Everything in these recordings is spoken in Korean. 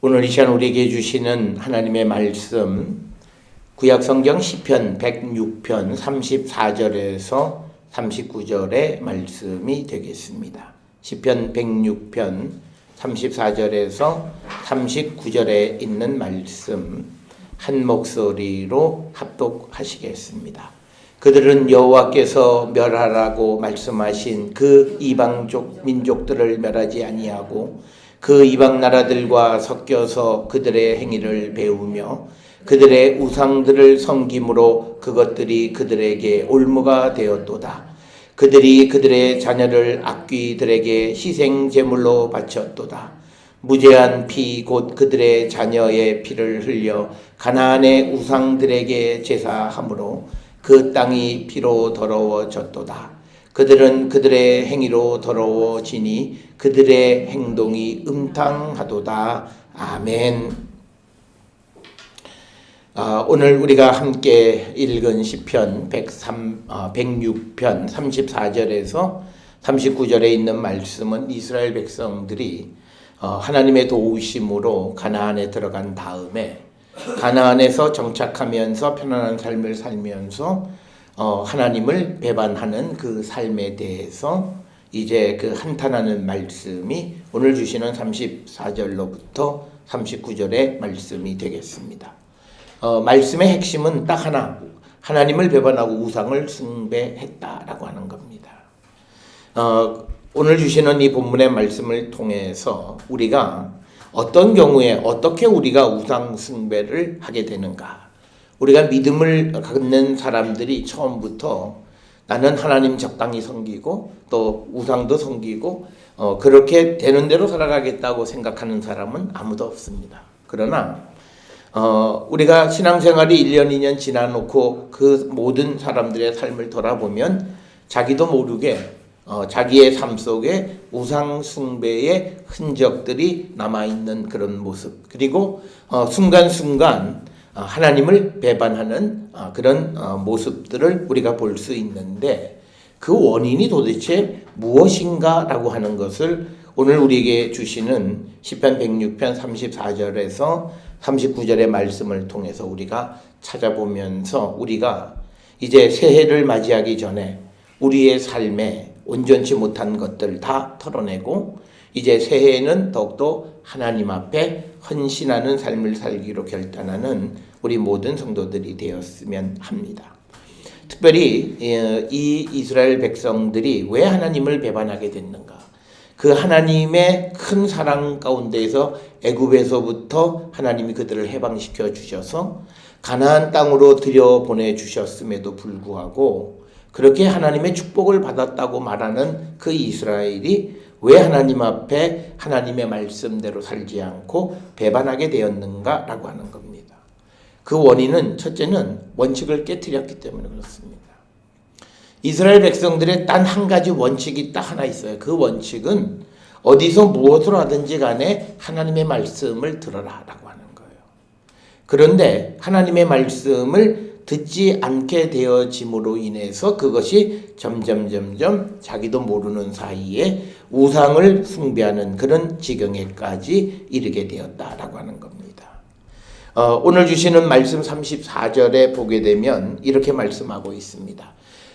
오늘 이 시간 우리에게 주시는 하나님의 말씀 구약성경 시편 106편 34절에서 39절의 말씀이 되겠습니다. 시편 106편 34절에서 39절에 있는 말씀 한 목소리로 합독하시겠습니다. 그들은 여호와께서 멸하라고 말씀하신 그 이방족 민족들을 멸하지 아니하고 그 이방 나라들과 섞여서 그들의 행위를 배우며 그들의 우상들을 섬김으로 그것들이 그들에게 올무가 되었도다. 그들이 그들의 자녀를 악귀들에게 희생 제물로 바쳤도다. 무죄한 피 곧 그들의 자녀의 피를 흘려 가나안의 우상들에게 제사함으로 그 땅이 피로 더러워졌도다. 그들은 그들의 행위로 더러워지니 그들의 행동이 음탕하도다. 아멘. 오늘 우리가 함께 읽은 시편 106편 34절에서 39절에 있는 말씀은 이스라엘 백성들이 하나님의 도우심으로 가나안에 들어간 다음에 가나안에서 정착하면서 편안한 삶을 살면서 하나님을 배반하는 그 삶에 대해서 이제 그 한탄하는 말씀이 오늘 주시는 34절로부터 39절의 말씀이 되겠습니다. 말씀의 핵심은 딱 하나, 하나님을 배반하고 우상을 숭배했다라고 하는 겁니다. 오늘 주시는 이 본문의 말씀을 통해서 우리가 어떤 경우에 어떻게 우리가 우상 숭배를 하게 되는가? 우리가 믿음을 갖는 사람들이 처음부터 나는 하나님 적당히 섬기고 또 우상도 섬기고 그렇게 되는 대로 살아가겠다고 생각하는 사람은 아무도 없습니다. 그러나 우리가 신앙생활이 1년, 2년 지나놓고 그 모든 사람들의 삶을 돌아보면 자기도 모르게 자기의 삶 속에 우상 숭배의 흔적들이 남아있는 그런 모습, 그리고 순간순간 하나님을 배반하는 그런 모습들을 우리가 볼 수 있는데 그 원인이 도대체 무엇인가라고 하는 것을 오늘 우리에게 주시는 시편 106편 34절에서 39절의 말씀을 통해서 우리가 찾아보면서 우리가 이제 새해를 맞이하기 전에 우리의 삶에 온전치 못한 것들 다 털어내고 이제 새해에는 더욱더 하나님 앞에 헌신하는 삶을 살기로 결단하는 우리 모든 성도들이 되었으면 합니다. 특별히 이 이스라엘 백성들이 왜 하나님을 배반하게 됐는가? 그 하나님의 큰 사랑 가운데에서 애굽에서부터 하나님이 그들을 해방시켜 주셔서 가나안 땅으로 들여보내 주셨음에도 불구하고 그렇게 하나님의 축복을 받았다고 말하는 그 이스라엘이 왜 하나님 앞에 하나님의 말씀대로 살지 않고 배반하게 되었는가라고 하는 겁니다. 그 원인은 첫째는 원칙을 깨트렸기 때문에 그렇습니다. 이스라엘 백성들의 단 한 가지 원칙이 딱 하나 있어요. 그 원칙은 어디서 무엇을 하든지 간에 하나님의 말씀을 들어라라고 하는 거예요. 그런데 하나님의 말씀을 듣지 않게 되어짐으로 인해서 그것이 점점 자기도 모르는 사이에 우상을 숭배하는 그런 지경에까지 이르게 되었다라고 하는 겁니다. 오늘 주시는 말씀 34절에 보게 되면 이렇게 말씀하고 있습니다.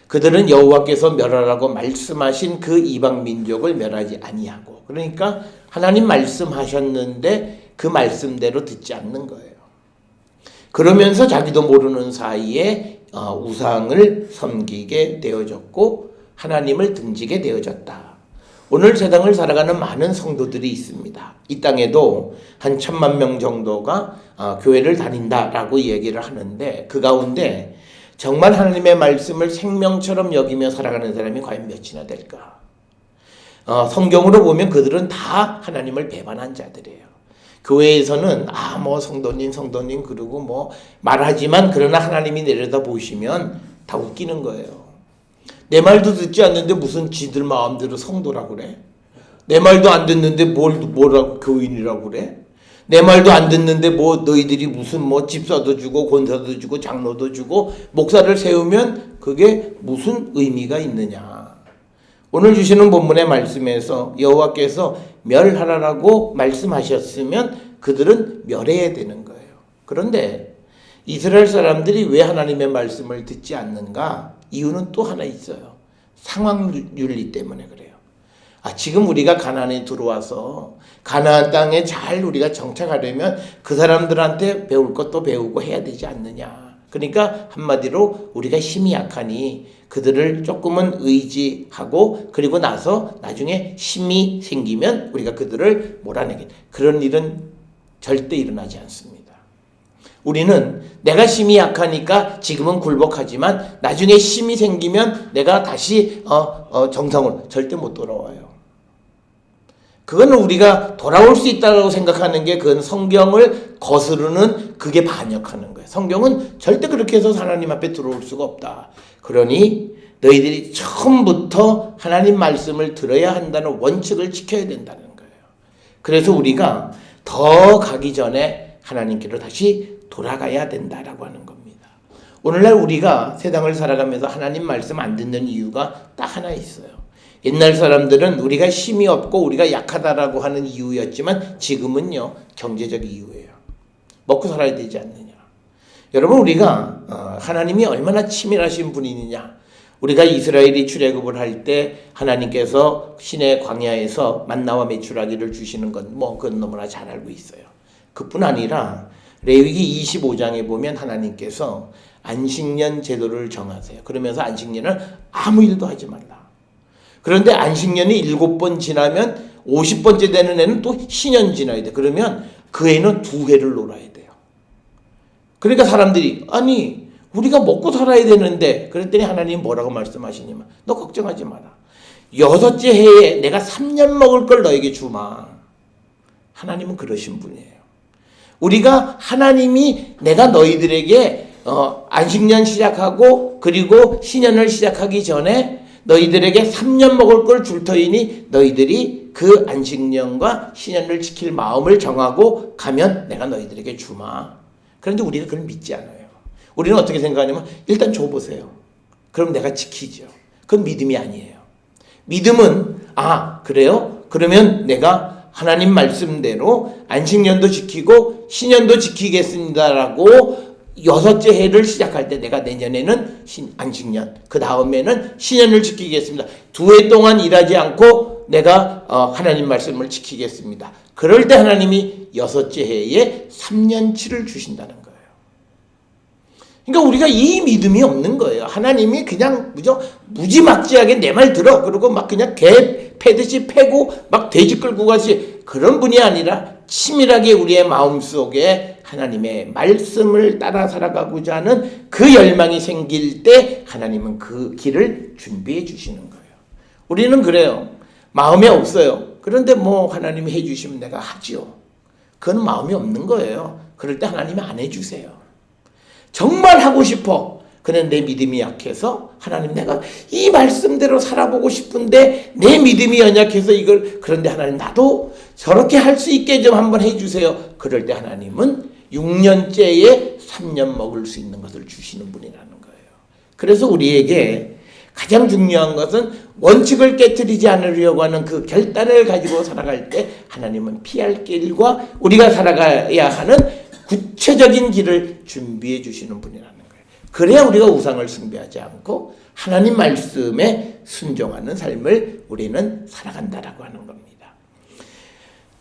그들은 여호와께서 멸하라고 말씀하신 그 이방 민족을 멸하지 아니하고, 그러니까 하나님 말씀하셨는데 그 말씀대로 듣지 않는 거예요. 그러면서 자기도 모르는 사이에 우상을 섬기게 되어졌고 하나님을 등지게 되어졌다. 오늘 세상을 살아가는 많은 성도들이 있습니다. 이 땅에도 한 1,000만 명 정도가 교회를 다닌다라고 얘기를 하는데 그 가운데 정말 하나님의 말씀을 생명처럼 여기며 살아가는 사람이 과연 몇이나 될까? 성경으로 보면 그들은 다 하나님을 배반한 자들이에요. 교회에서는 성도님 그러고 말하지만 그러나 하나님이 내려다 보시면 다 웃기는 거예요. 내 말도 듣지 않는데 무슨 지들 마음대로 성도라고 그래? 내 말도 안 듣는데 뭐라고 교인이라고 그래? 내 말도 안 듣는데 너희들이 무슨 집사도 주고 권사도 주고 장로도 주고 목사를 세우면 그게 무슨 의미가 있느냐? 오늘 주시는 본문의 말씀에서 여호와께서 멸하라라고 말씀하셨으면 그들은 멸해야 되는 거예요. 그런데 이스라엘 사람들이 왜 하나님의 말씀을 듣지 않는가? 이유는 또 하나 있어요. 상황윤리 때문에 그래요. 지금 우리가 가나안에 들어와서 가나안 땅에 잘 우리가 정착하려면 그 사람들한테 배울 것도 배우고 해야 되지 않느냐. 그러니까 한마디로 우리가 힘이 약하니 그들을 조금은 의지하고 그리고 나서 나중에 힘이 생기면 우리가 그들을 몰아내게. 그런 일은 절대 일어나지 않습니다. 우리는 내가 힘이 약하니까 지금은 굴복하지만 나중에 힘이 생기면 내가 다시 정상으로 절대 못 돌아와요. 그거는 우리가 돌아올 수 있다고 생각하는 게 그건 성경을 거스르는 그게 반역하는 거예요. 성경은 절대 그렇게 해서 하나님 앞에 들어올 수가 없다. 그러니 너희들이 처음부터 하나님 말씀을 들어야 한다는 원칙을 지켜야 된다는 거예요. 그래서 우리가 더 가기 전에 하나님께로 다시 돌아가야 된다라고 하는 겁니다. 오늘날 우리가 세상을 살아가면서 하나님 말씀 안 듣는 이유가 딱 하나 있어요. 옛날 사람들은 우리가 힘이 없고 우리가 약하다라고 하는 이유였지만 지금은요 경제적 이유예요. 먹고 살아야 되지 않느냐. 여러분 우리가 하나님이 얼마나 치밀하신 분이냐. 우리가 이스라엘이 출애굽을 할 때 하나님께서 시내 광야에서 만나와 메추라기를 주시는 건 그건 너무나 잘 알고 있어요. 그뿐 아니라 레위기 25장에 보면 하나님께서 안식년 제도를 정하세요. 그러면서 안식년은 아무 일도 하지 말라. 그런데 안식년이 7번 지나면 50번째 되는 애는 또 신년 지나야 돼. 그러면 그 애는 2회를 놀아야 돼요. 그러니까 사람들이 아니 우리가 먹고 살아야 되는데 그랬더니 하나님 뭐라고 말씀하시냐면 너 걱정하지 마라. 6째 해에 내가 3년 먹을 걸 너에게 주마. 하나님은 그러신 분이에요. 우리가 하나님이 내가 너희들에게 안식년 시작하고 그리고 신년을 시작하기 전에 너희들에게 3년 먹을 걸 줄 터이니 너희들이 그 안식년과 신년을 지킬 마음을 정하고 가면 내가 너희들에게 주마. 그런데 우리는 그걸 믿지 않아요. 우리는 어떻게 생각하냐면 일단 줘보세요. 그럼 내가 지키죠. 그건 믿음이 아니에요. 믿음은 그래요? 그러면 내가 하나님 말씀대로 안식년도 지키고 신년도 지키겠습니다라고 6째 해를 시작할 때 내가 내년에는 안식년, 그 다음에는 신년을 지키겠습니다. 2해 동안 일하지 않고 내가 하나님 말씀을 지키겠습니다. 그럴 때 하나님이 6째 해에 3년치를 주신다는 거예요. 그러니까 우리가 이 믿음이 없는 거예요. 하나님이 그냥 무지막지하게 내 말 들어. 그러고 막 그냥 개 패듯이 패고 막 돼지 끌고 가시 그런 분이 아니라 치밀하게 우리의 마음속에 하나님의 말씀을 따라 살아가고자 하는 그 열망이 생길 때 하나님은 그 길을 준비해 주시는 거예요. 우리는 그래요. 마음이 없어요. 그런데 하나님이 해주시면 내가 하지요. 그건 마음이 없는 거예요. 그럴 때 하나님이 안 해주세요. 정말 하고 싶어. 그런데 내 믿음이 약해서 하나님 내가 이 말씀대로 살아보고 싶은데 내 믿음이 연약해서 그런데 하나님 나도 저렇게 할 수 있게 좀 한번 해주세요. 그럴 때 하나님은 6년째에 3년 먹을 수 있는 것을 주시는 분이라는 거예요. 그래서 우리에게 가장 중요한 것은 원칙을 깨트리지 않으려고 하는 그 결단을 가지고 살아갈 때 하나님은 피할 길과 우리가 살아가야 하는 구체적인 길을 준비해 주시는 분이라는 거예요. 그래야 우리가 우상을 숭배하지 않고 하나님 말씀에 순종하는 삶을 우리는 살아간다라고 하는 겁니다.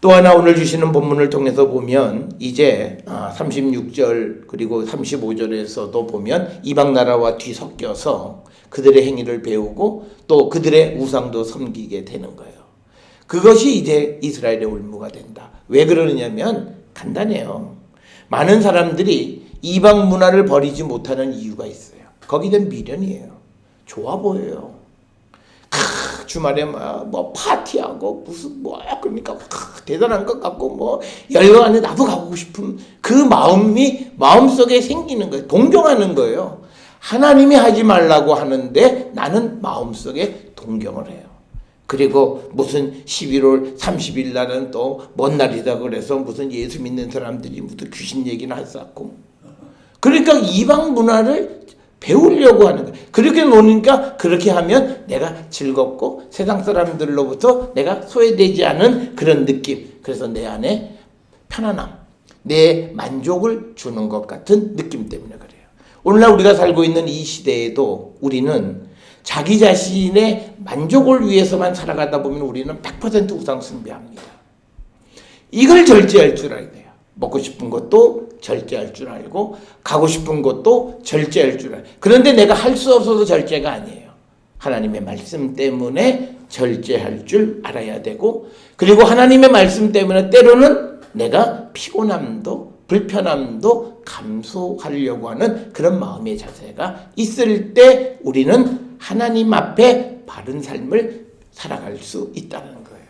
또 하나 오늘 주시는 본문을 통해서 보면 이제 36절 그리고 35절에서도 보면 이방 나라와 뒤섞여서 그들의 행위를 배우고 또 그들의 우상도 섬기게 되는 거예요. 그것이 이제 이스라엘의 올무가 된다. 왜 그러느냐면 간단해요. 많은 사람들이 이방 문화를 버리지 못하는 이유가 있어요. 거기에 대한 미련이에요. 좋아 보여요. 주말에 파티하고 무슨 그러니까 대단한 것 같고 열광하는데 나도 가고 싶은 그 마음이 마음속에 생기는 거예요. 동경하는 거예요. 하나님이 하지 말라고 하는데 나는 마음속에 동경을 해요. 그리고 무슨 11월 30일 날은 또 먼 날이다 그래서 무슨 예수 믿는 사람들이 무슨 귀신 얘기나 하고 그러니까 이방 문화를 배우려고 하는 거예요. 그렇게 노니까 그렇게 하면 내가 즐겁고 세상 사람들로부터 내가 소외되지 않은 그런 느낌. 그래서 내 안에 편안함, 내 만족을 주는 것 같은 느낌 때문에 그래요. 오늘날 우리가 살고 있는 이 시대에도 우리는 자기 자신의 만족을 위해서만 살아가다 보면 우리는 100% 우상숭배합니다. 이걸 절제할 줄 알아야 돼요. 먹고 싶은 것도 절제할 줄 알고 가고 싶은 것도 절제할 줄 알고. 그런데 내가 할 수 없어서 절제가 아니에요. 하나님의 말씀 때문에 절제할 줄 알아야 되고, 그리고 하나님의 말씀 때문에 때로는 내가 피곤함도 불편함도 감수하려고 하는 그런 마음의 자세가 있을 때 우리는 하나님 앞에 바른 삶을 살아갈 수 있다는 거예요.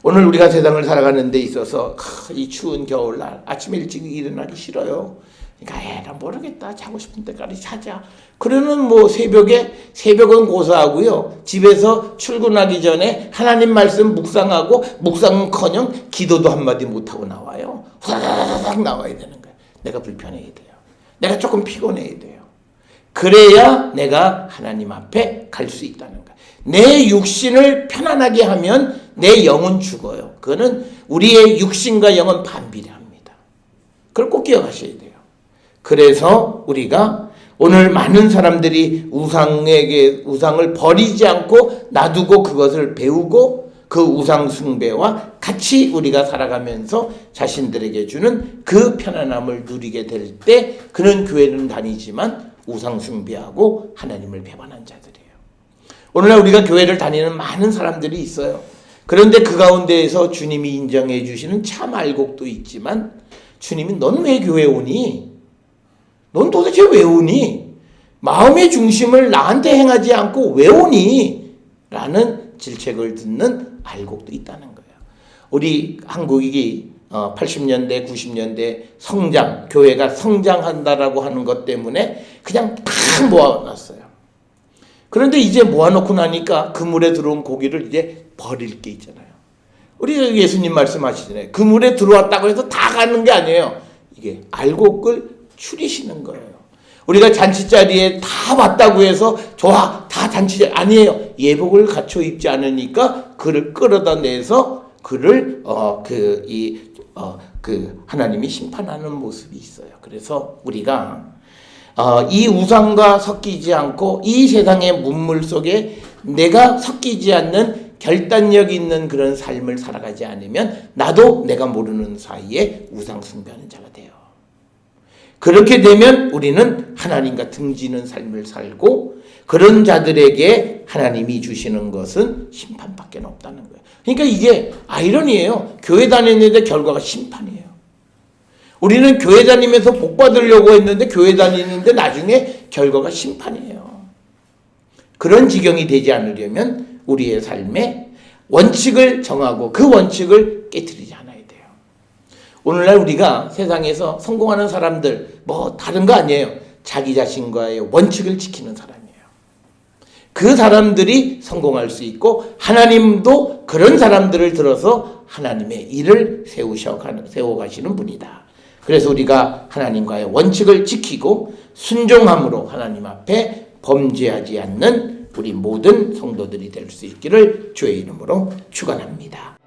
오늘 우리가 세상을 살아가는 데 있어서 이 추운 겨울날 아침에 일찍 일어나기 싫어요. 그러니까 나 모르겠다. 자고 싶은 때까지 자자. 그러는 뭐 새벽은 고사하고요. 집에서 출근하기 전에 하나님 말씀 묵상하고 묵상은커녕 기도도 한마디 못하고 나와요. 후다다닥 나와야 되는 거예요. 내가 불편해야 돼요. 내가 조금 피곤해야 돼요. 그래야 내가 하나님 앞에 갈 수 있다는 거예요. 내 육신을 편안하게 하면 내 영은 죽어요. 그거는 우리의 육신과 영은 반비례합니다. 그걸 꼭 기억하셔야 돼요. 그래서 우리가 오늘 많은 사람들이 우상을 버리지 않고 놔두고 그것을 배우고 그 우상 숭배와 같이 우리가 살아가면서 자신들에게 주는 그 편안함을 누리게 될 때 그는 교회는 다니지만 우상 숭배하고 하나님을 배반한 자들이에요. 오늘날 우리가 교회를 다니는 많은 사람들이 있어요. 그런데 그 가운데에서 주님이 인정해 주시는 참 알곡도 있지만 주님이 넌 왜 교회 오니? 넌 도대체 왜 오니? 마음의 중심을 나한테 행하지 않고 왜 오니? 라는 질책을 듣는 알곡도 있다는 거예요. 우리 한국이 80년대, 90년대 교회가 성장한다라고 하는 것 때문에 그냥 다 모아놨어요. 그런데 이제 모아놓고 나니까 그물에 들어온 고기를 이제 버릴 게 있잖아요. 우리 예수님 말씀하시잖아요. 그물에 들어왔다고 해서 다 가는 게 아니에요. 이게 알곡을 추리시는 거예요. 우리가 잔치자리에 다 왔다고 해서 좋아 다 잔치자리 아니에요. 예복을 갖춰 입지 않으니까 그를 끌어다 내서 그를 하나님이 심판하는 모습이 있어요. 그래서 우리가 이 우상과 섞이지 않고 이 세상의 문물 속에 내가 섞이지 않는 결단력 있는 그런 삶을 살아가지 않으면 나도 내가 모르는 사이에 우상 숭배하는 자가 돼요. 그렇게 되면 우리는 하나님과 등지는 삶을 살고 그런 자들에게 하나님이 주시는 것은 심판밖에 없다는 거예요. 그러니까 이게 아이러니예요. 교회 다녔는데 결과가 심판이에요. 우리는 교회 다니면서 복 받으려고 했는데 교회 다니는데 나중에 결과가 심판이에요. 그런 지경이 되지 않으려면 우리의 삶에 원칙을 정하고 그 원칙을 깨트리지 않아야 돼요. 오늘날 우리가 세상에서 성공하는 사람들 뭐 다른 거 아니에요. 자기 자신과의 원칙을 지키는 사람이에요. 그 사람들이 성공할 수 있고 하나님도 그런 사람들을 들어서 하나님의 일을 세워가시는 분이다. 그래서 우리가 하나님과의 원칙을 지키고 순종함으로 하나님 앞에 범죄하지 않는 우리 모든 성도들이 될 수 있기를 주의 이름으로 축원합니다.